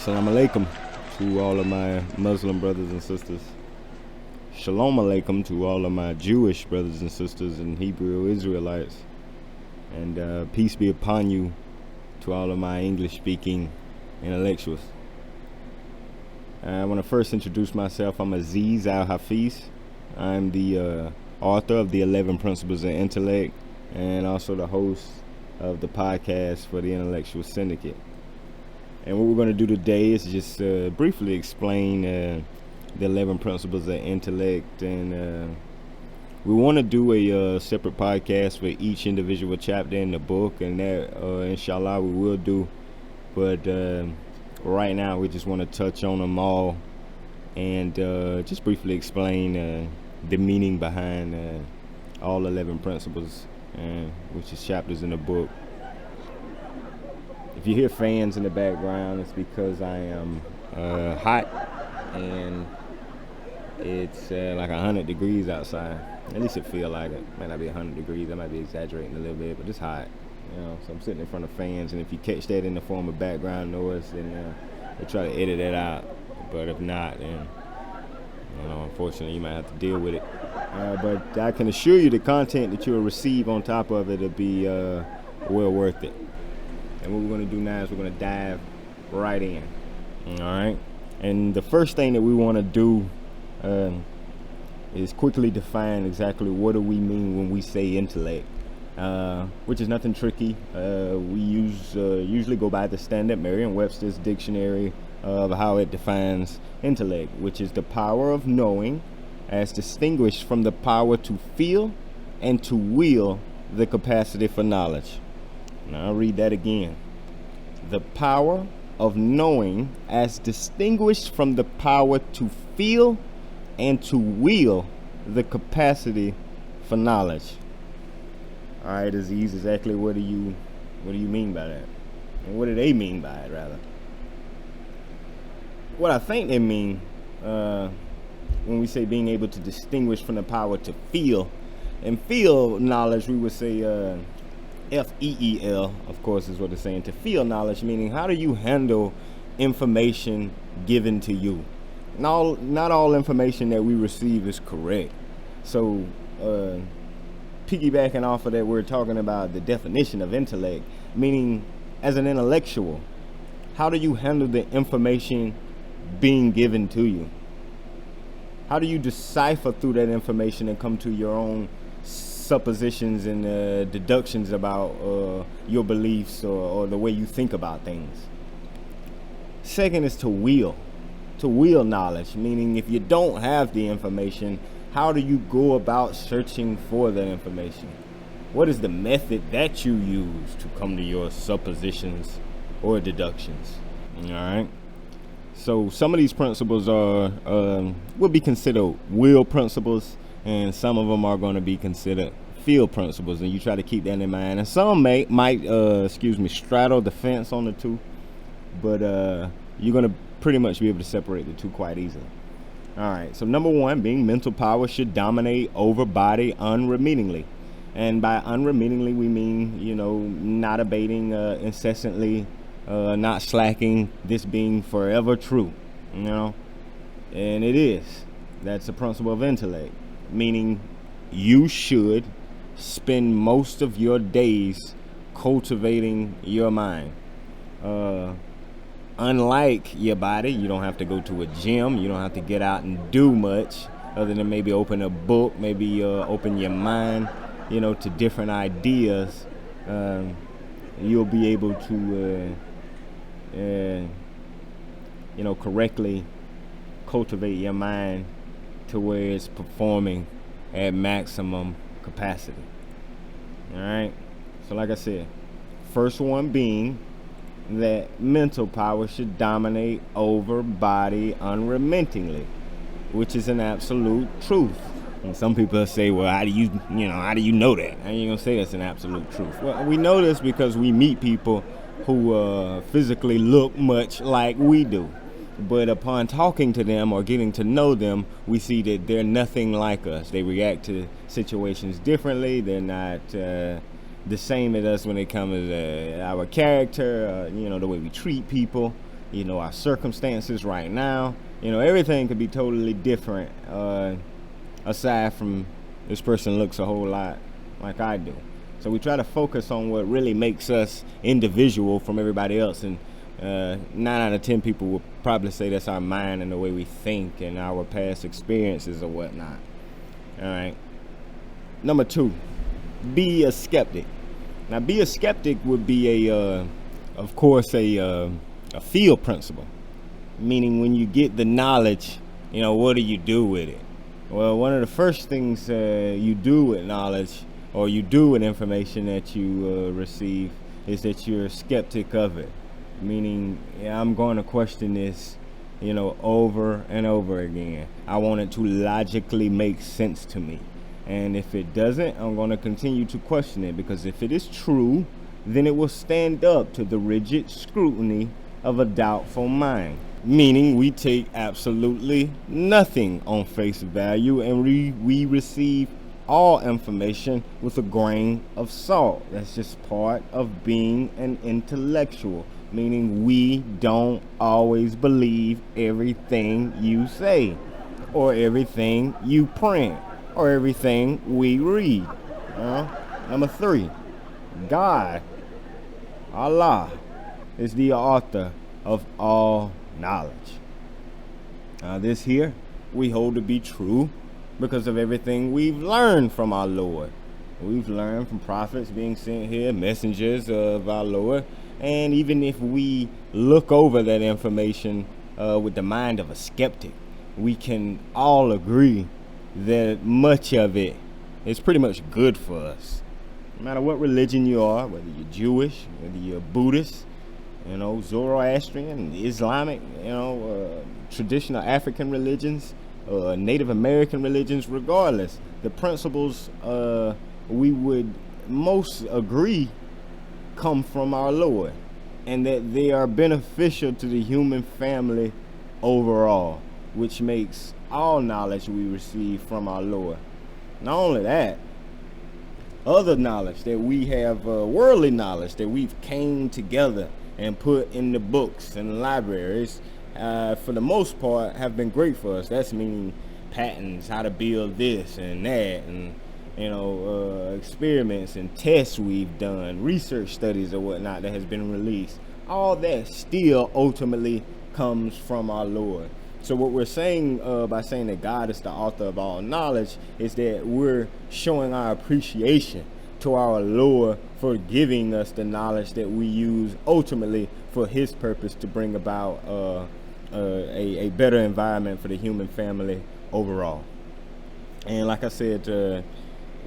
Assalamu alaikum to all of my Muslim brothers and sisters. Shalom alaikum to all of my Jewish brothers and sisters and Hebrew Israelites. And peace be upon you to all of my English-speaking intellectuals. I want to first introduce myself. I'm Aziz Al-Hafiz. I'm the author of the 11 Principles of Intellect and also the host of the podcast for the Intellectual Syndicate. And what we're going to do today is just briefly explain the 11 Principles of Intellect. And we want to do a separate podcast for each individual chapter in the book. And that, inshallah, we will do. But right now, we just want to touch on them all and just briefly explain the meaning behind all 11 principles, which is chapters in the book. If you hear fans in the background, it's because I am hot and it's like 100 degrees outside. At least it feels like it. Might not be 100 degrees. I might be exaggerating a little bit, but it's hot. So I'm sitting in front of fans, and if you catch that in the form of background noise, then we'll try to edit that out. But if not, then unfortunately, you might have to deal with it. But I can assure you the content that you'll receive on top of it will be well worth it. And what we're going to do now is we're going to dive right in. All right. And the first thing that we want to do is quickly define exactly what do we mean when we say intellect, which is nothing tricky. We usually go by the standard Merriam-Webster's dictionary of how it defines intellect, which is the power of knowing as distinguished from the power to feel and to will the capacity for knowledge. Now I'll read that again. The power of knowing as distinguished from the power to feel and to will the capacity for knowledge. All right, Aziz, exactly what do you mean by that? And what do they mean by it, rather? What I think they mean when we say being able to distinguish from the power to feel, and feel knowledge, we would say F-E-E-L, of course, is what it's saying. To feel knowledge, meaning how do you handle information given to you? Not all information that we receive is correct. So, piggybacking off of that, we're talking about the definition of intellect, meaning as an intellectual, how do you handle the information being given to you? How do you decipher through that information and come to your own suppositions and deductions about your beliefs or the way you think about things? Second is to will knowledge, meaning if you don't have the information, how do you go about searching for that information? What is the method that you use to come to your suppositions or deductions? All right. So some of these principles will be considered will principles, and some of them are going to be considered feel principles, and you try to keep that in mind. And some might straddle the fence on the two, but you're going to pretty much be able to separate the two quite easily. All right, so number one being mental power should dominate over body unremittingly. And by unremittingly, we mean, not abating incessantly, not slacking, this being forever true, and it is. That's the principle of intellect, meaning you should spend most of your days cultivating your mind. Unlike your body, you don't have to go to a gym. You don't have to get out and do much other than maybe open a book, maybe open your mind, to different ideas. You'll be able to, correctly cultivate your mind to where it's performing at maximum capacity. All right. So like I said, first one being that mental power should dominate over body unremittingly, which is an absolute truth. And some people say, well, how do you know that? How are you gonna say that's an absolute truth? Well, we know this because we meet people who physically look much like we do. But upon talking to them or getting to know them, we see that they're nothing like us. They react to situations differently. They're not the same as us when it comes to our character, the way we treat people. our circumstances right now. Everything could be totally different, aside from this person looks a whole lot like I do. So we try to focus on what really makes us individual from everybody else. And 9 out of 10 people will probably say that's our mind and the way we think and our past experiences or whatnot. All right. Number 2, be a skeptic. Now, be a skeptic would be of course, a field principle. Meaning when you get the knowledge, what do you do with it? Well, one of the first things you do with knowledge, or you do with information that you receive, is that you're a skeptic of it. Meaning, I'm going to question this, over and over again. I want it to logically make sense to me. And if it doesn't, I'm going to continue to question it, because if it is true, then it will stand up to the rigid scrutiny of a doubtful mind. Meaning we take absolutely nothing on face value, and we receive all information with a grain of salt. That's just part of being an intellectual. Meaning we don't always believe everything you say, or everything you print, or everything we read. Number 3, God, Allah, is the author of all knowledge. This here we hold to be true because of everything we've learned from our Lord. We've learned from prophets being sent here, messengers of our Lord. And even if we look over that information with the mind of a skeptic, we can all agree that much of it is pretty much good for us. No matter what religion you are, whether you're Jewish, whether you're Buddhist, Zoroastrian, Islamic, traditional African religions, Native American religions, regardless, the principles we would most agree come from our Lord, and that they are beneficial to the human family overall, which makes all knowledge we receive from our Lord. Not only that, other knowledge that we have, worldly knowledge that we've came together and put in the books and libraries, for the most part, have been great for us. That's meaning patents, how to build this and that, and experiments and tests we've done, research studies or whatnot that has been released. All that still ultimately comes from our Lord. So what we're saying by saying that God is the author of all knowledge is that we're showing our appreciation to our Lord for giving us the knowledge that we use ultimately for his purpose to bring about a better environment for the human family overall. And like I said,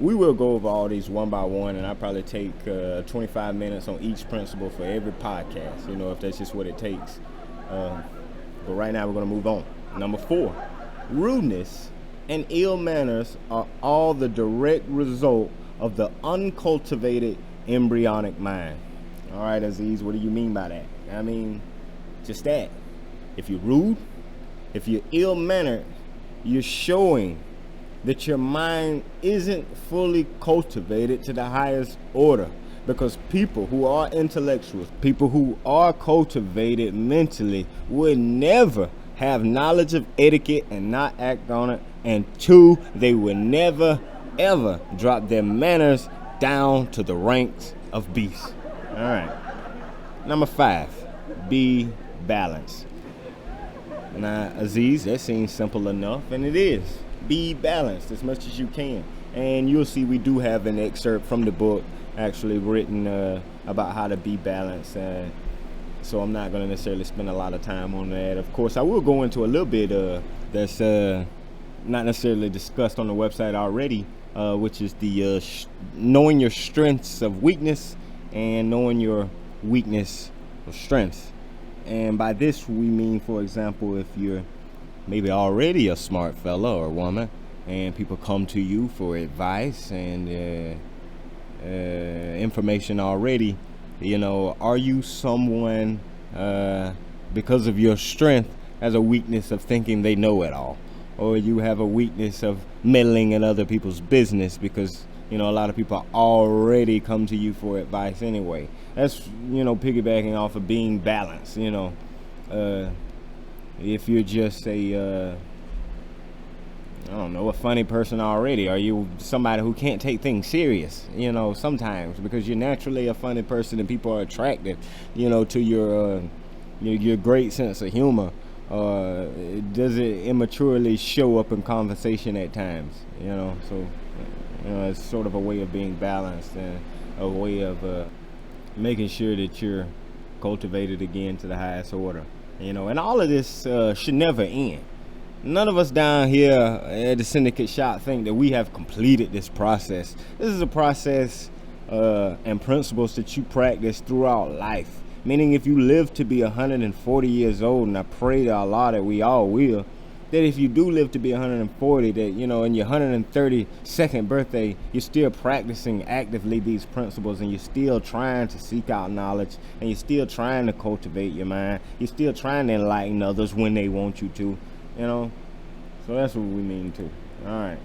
we will go over all these one by one, and I'll probably take 25 minutes on each principle for every podcast, if that's just what it takes. But right now we're going to move on. Number 4, rudeness and ill manners are all the direct result of the uncultivated embryonic mind. All right, Aziz, what do you mean by that? I mean, just that. If you're rude, if you're ill-mannered, you're showing that your mind isn't fully cultivated to the highest order. Because people who are intellectuals, people who are cultivated mentally, would never have knowledge of etiquette and not act on it. And 2, they would never, ever drop their manners down to the ranks of beasts. All right. Number 5, be balanced. Now, Aziz, that seems simple enough, and it is. Be balanced as much as you can. And you'll see we do have an excerpt from the book actually written about how to be balanced. So I'm not going to necessarily spend a lot of time on that. Of course, I will go into a little bit that's not necessarily discussed on the website already, which is the knowing your strengths of weakness and knowing your weakness of strengths. And by this we mean, for example, if you're maybe already a smart fella or woman and people come to you for advice and information already, are you someone because of your strength has a weakness of thinking they know it all, or you have a weakness of meddling in other people's business because a lot of people already come to you for advice anyway? That's piggybacking off of being balanced. if you're just a I don't know, a funny person already? Are you somebody who can't take things serious? Sometimes because you're naturally a funny person and people are attracted, to your great sense of humor. Does it immaturely show up in conversation at times? So it's sort of a way of being balanced and a way of making sure that you're cultivated again to the highest order. And all of this should never end. None of us down here at the Syndicate Shop think that we have completed this process. This is a process and principles that you practice throughout life. Meaning if you live to be 140 years old, and I pray to Allah that we all will, that if you do live to be 140, that, in your 132nd birthday, you're still practicing actively these principles, and you're still trying to seek out knowledge, and you're still trying to cultivate your mind. You're still trying to enlighten others when they want you to. So that's what we mean too. All right.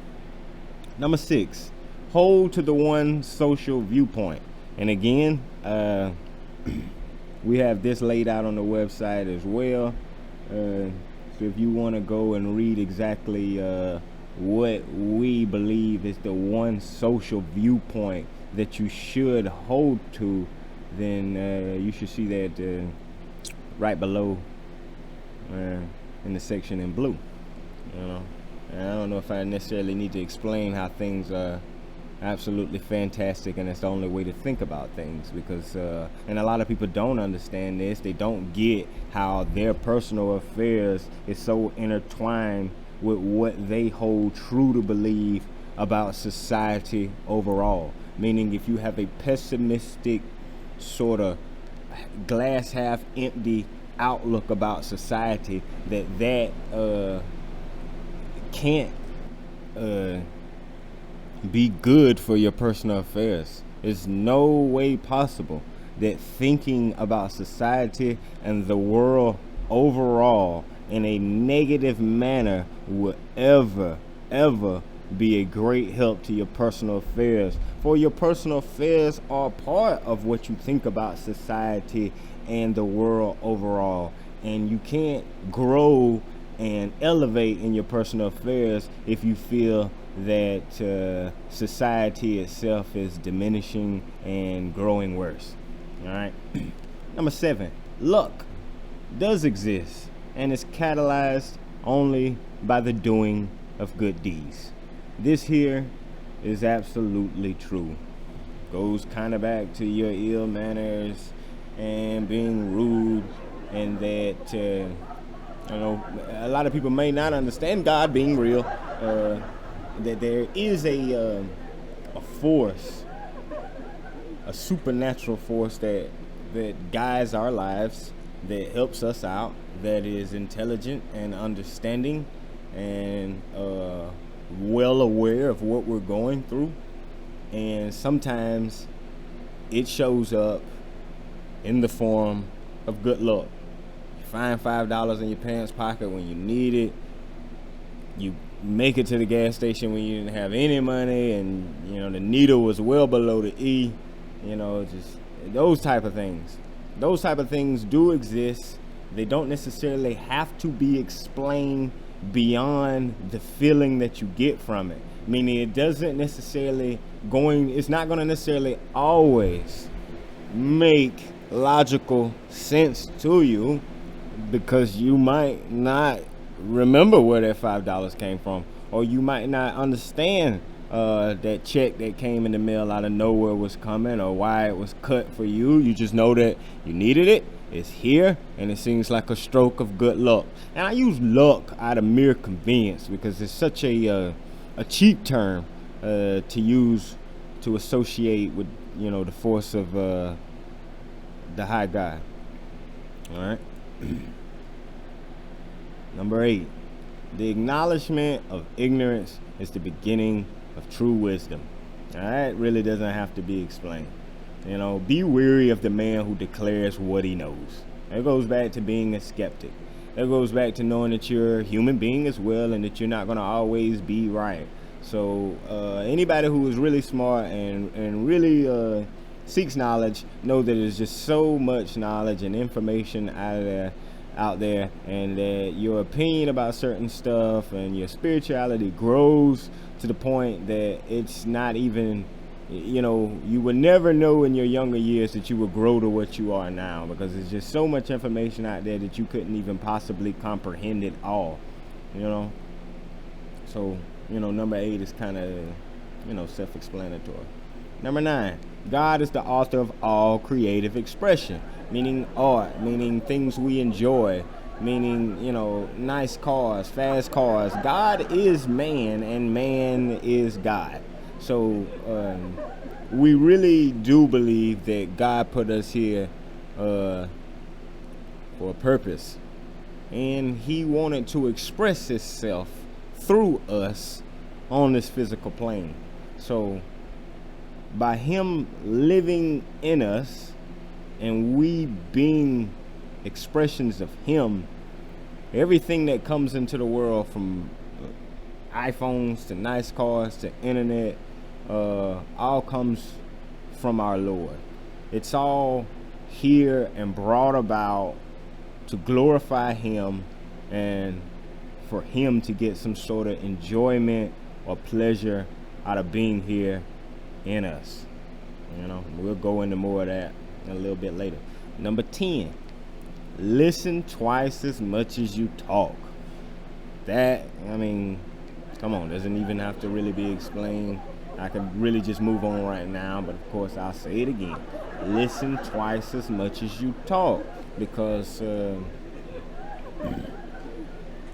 Number 6, hold to the one social viewpoint. And again, we have this laid out on the website as well. So if you want to go and read exactly what we believe is the one social viewpoint that you should hold to, then you should see that right below in the section in blue. And I don't know if I necessarily need to explain how things are absolutely fantastic and it's the only way to think about things, because and a lot of people don't understand this. They don't get how their personal affairs is so intertwined with what they hold true to believe about society overall. Meaning if you have a pessimistic sort of glass half empty outlook about society, that can't be good for your personal affairs. There's no way possible that thinking about society and the world overall in a negative manner will ever be a great help to your personal affairs. For your personal affairs are part of what you think about society and the world overall, and you can't grow and elevate in your personal affairs if you feel that society itself is diminishing and growing worse. All right. Number 7, luck does exist and is catalyzed only by the doing of good deeds. This here is absolutely true. Goes kind of back to your ill manners and being rude, and that a lot of people may not understand God being real, that there is a force, a supernatural force that guides our lives, that helps us out, that is intelligent and understanding and well aware of what we're going through. And sometimes it shows up in the form of good luck. You find $5 in your pants pocket when you need it. You make it to the gas station when you didn't have any money, and the needle was well below the E. Just those type of things. Those type of things do exist. They don't necessarily have to be explained beyond the feeling that you get from it. Meaning it doesn't necessarily it's not going to necessarily always make logical sense to you, because you might not remember where that $5 came from, or you might not understand that check that came in the mail out of nowhere was coming, or why it was cut for you. You just know that you needed it, it's here, and it seems like a stroke of good luck. And I use luck out of mere convenience because it's such a cheap term to use to associate with the force of the high God. All right. Number 8, the acknowledgement of ignorance is the beginning of true wisdom. All right, really doesn't have to be explained. Be wary of the man who declares what he knows. That goes back to being a skeptic. That goes back to knowing that you're a human being as well, and that you're not going to always be right. So anybody who is really smart and really seeks knowledge, know that there's just so much knowledge and information out of there out there, and that your opinion about certain stuff and your spirituality grows to the point that it's not even, you would never know in your younger years that you would grow to what you are now, because there's just so much information out there that you couldn't even possibly comprehend it all, So, number 8 is kind of, self-explanatory. Number 9, God is the author of all creative expression, meaning art, meaning things we enjoy, meaning, nice cars, fast cars. God is man and man is God. So we really do believe that God put us here for a purpose. And he wanted to express himself through us on this physical plane. So by him living in us and we being expressions of him, everything that comes into the world, from iPhones to nice cars to internet, all comes from our Lord. It's all here and brought about to glorify him and for him to get some sort of enjoyment or pleasure out of being here in us. We'll go into more of that a little bit later. Number 10, listen twice as much as you talk. That, come on, doesn't even have to really be explained. I could really just move on right now, but of course I'll say it again. Listen twice as much as you talk, because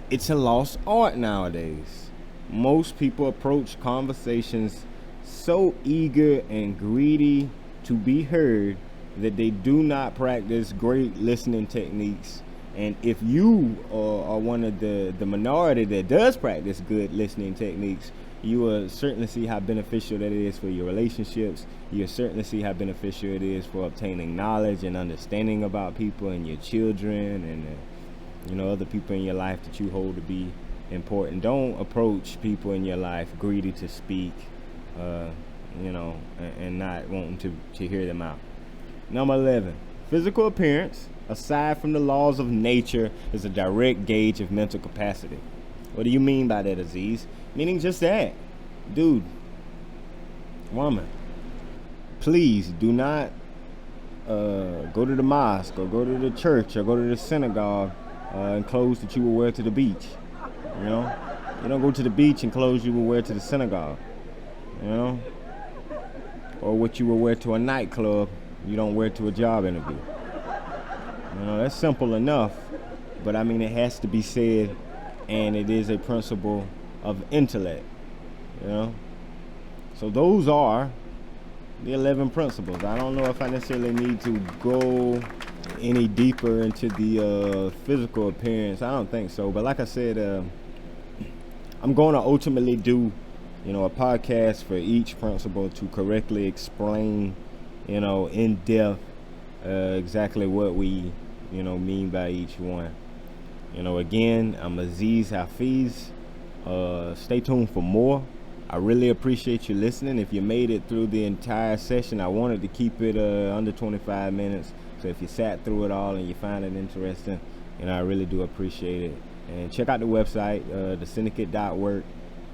it's a lost art nowadays. Most people approach conversations so eager and greedy to be heard that they do not practice great listening techniques. And if you are one of the minority that does practice good listening techniques, you will certainly see how beneficial that is for your relationships. You'll certainly see how beneficial it is for obtaining knowledge and understanding about people and your children and other people in your life that you hold to be important. Don't approach people in your life greedy to speak, and not wanting to hear them out. Number 11, physical appearance, aside from the laws of nature, is a direct gauge of mental capacity. What do you mean by that, Aziz? Meaning just that. Dude, woman, please do not go to the mosque or go to the church or go to the synagogue in clothes that you will wear to the beach. You don't go to the beach in clothes you will wear to the synagogue. Or what you will wear to a nightclub, you don't wear to a job interview. That's simple enough, but it has to be said, and it is a principle of intellect. So those are the 11 principles. I don't know if I necessarily need to go any deeper into the physical appearance. I don't think so, but like I said, I'm going to ultimately do a podcast for each principle to correctly explain in depth exactly what we mean by each one. Again, I'm Aziz Al-Hafiz. Stay tuned for more. I really appreciate you listening. If you made it through the entire session, I wanted to keep it under 25 minutes. So if you sat through it all and you find it interesting, I really do appreciate it. And check out the website, thesyndicate.work,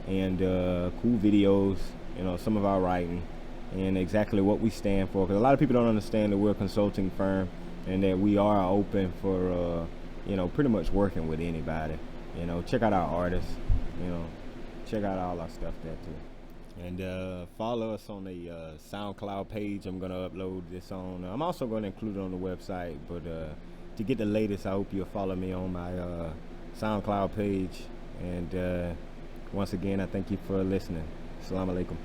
and cool videos, some of our writing, and exactly what we stand for. Because a lot of people don't understand that we're a consulting firm and that we are open for, pretty much working with anybody. Check out our artists, check out all our stuff there too. And follow us on the SoundCloud page. I'm going to upload this on. I'm also going to include it on the website. But to get the latest, I hope you'll follow me on my SoundCloud page. And once again, I thank you for listening. Assalamu alaikum.